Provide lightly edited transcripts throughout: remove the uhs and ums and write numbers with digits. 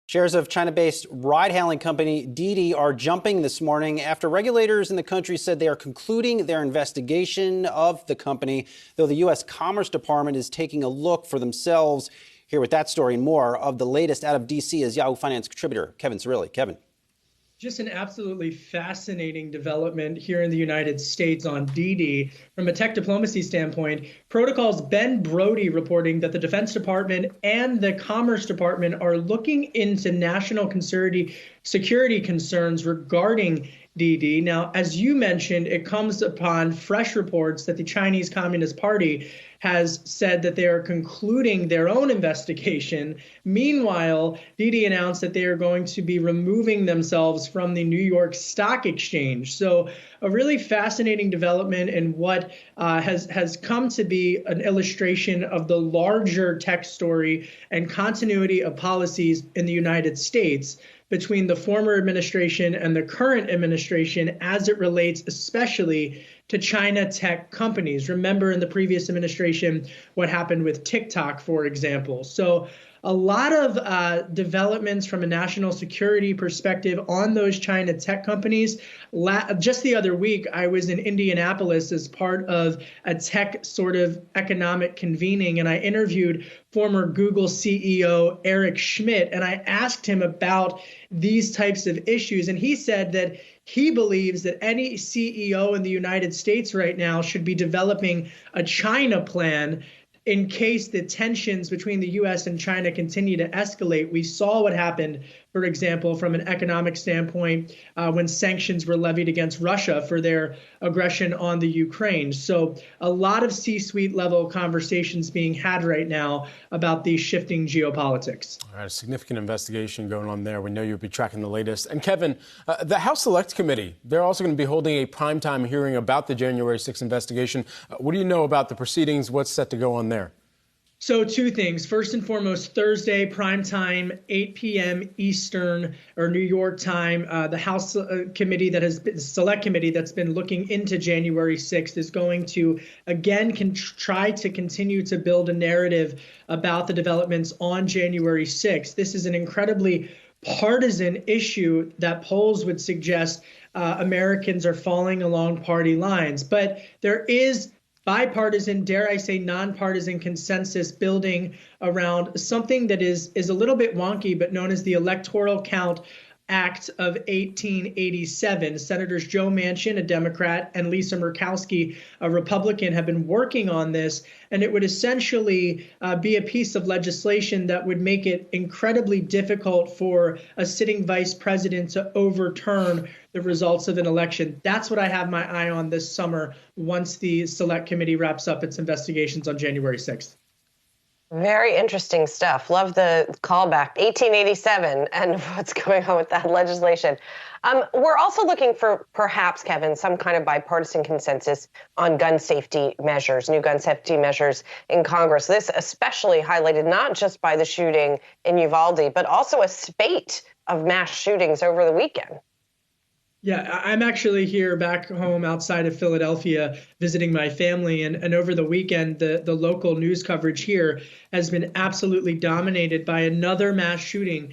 Shares of China-based ride-hailing company Didi are jumping this morning after regulators in the country said they are concluding their investigation of the company, though the U.S. Commerce Department is taking a look for themselves. Here with that story and more of the latest out of D.C. is Yahoo Finance contributor Kevin Cirilli. Kevin. Just an absolutely fascinating development here in the United States on Didi. From a tech diplomacy standpoint, Protocol's Ben Brody reporting that the Defense Department and the Commerce Department are looking into national security concerns regarding Didi. Now, as you mentioned, it comes upon fresh reports that the Chinese Communist Party has said that they are concluding their own investigation. Meanwhile, Didi announced that they are going to be removing themselves from the New York Stock Exchange. So a really fascinating development in what has come to be an illustration of the larger tech story and continuity of policies in the United States between the former administration and the current administration as it relates especially to China tech companies. Remember in the previous administration what happened with TikTok, for example. So a lot of developments from a national security perspective on those China tech companies. Just the other week, I was in Indianapolis as part of a tech sort of economic convening, and I interviewed former Google CEO Eric Schmidt, and I asked him about these types of issues, and he said that he believes that any CEO in the United States right now should be developing a China plan in case the tensions between the U.S. and China continue to escalate. We saw what happened, for example, from an economic standpoint, when sanctions were levied against Russia for their aggression on the Ukraine. So a lot of C-suite level conversations being had right now about these shifting geopolitics. All right, a significant investigation going on there. We know you'll be tracking the latest. And Kevin, the House Select Committee, they're also going to be holding a primetime hearing about the January 6th investigation. What do you know about the proceedings? What's set to go on there? So two things. First and foremost, Thursday, prime time, 8 p.m. Eastern or New York time. The House committee select committee that's been looking into January 6th is going to, again, try to continue to build a narrative about the developments on January 6th. This is an incredibly partisan issue that polls would suggest Americans are falling along party lines. But there is bipartisan, dare I say, nonpartisan consensus building around something that is a little bit wonky, but known as the Electoral Count Act of 1887. Senators Joe Manchin, a Democrat, and Lisa Murkowski, a Republican, have been working on this, and it would essentially be a piece of legislation that would make it incredibly difficult for a sitting vice president to overturn the results of an election. That's what I have my eye on this summer once the Select Committee wraps up its investigations on January 6th. Very interesting stuff. Love the callback, 1887, and what's going on with that legislation. We're also looking for perhaps, Kevin, some kind of bipartisan consensus on gun safety measures, new gun safety measures in Congress. This especially highlighted not just by the shooting in Uvalde, but also a spate of mass shootings over the weekend. Yeah, I'm actually here back home outside of Philadelphia visiting my family. And over the weekend, the local news coverage here has been absolutely dominated by another mass shooting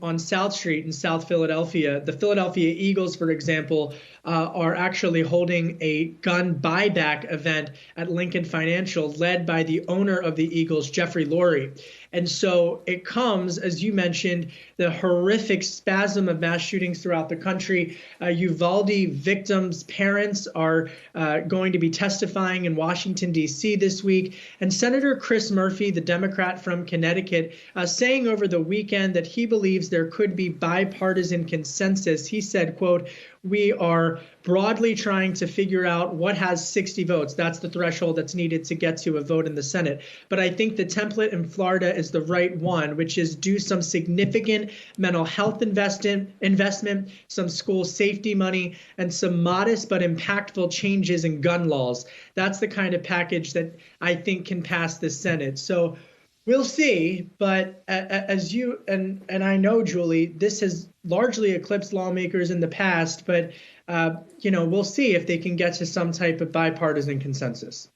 on South Street in South Philadelphia. The Philadelphia Eagles, for example, are actually holding a gun buyback event at Lincoln Financial, led by the owner of the Eagles, Jeffrey Lurie. And so it comes, as you mentioned, the horrific spasm of mass shootings throughout the country. Uvalde victims' parents are going to be testifying in Washington, D.C. this week. And Senator Chris Murphy, the Democrat from Connecticut, saying over the weekend that he believes there could be bipartisan consensus. He said, quote, "We are broadly trying to figure out what has 60 votes. That's the threshold that's needed to get to a vote in the Senate. But I think the template in Florida is the right one, which is do some significant mental health investment, some school safety money, and some modest but impactful changes in gun laws. That's the kind of package that I think can pass the Senate." So we'll see, but as you and I know, Julie, this has largely eclipsed lawmakers in the past, but we'll see if they can get to some type of bipartisan consensus.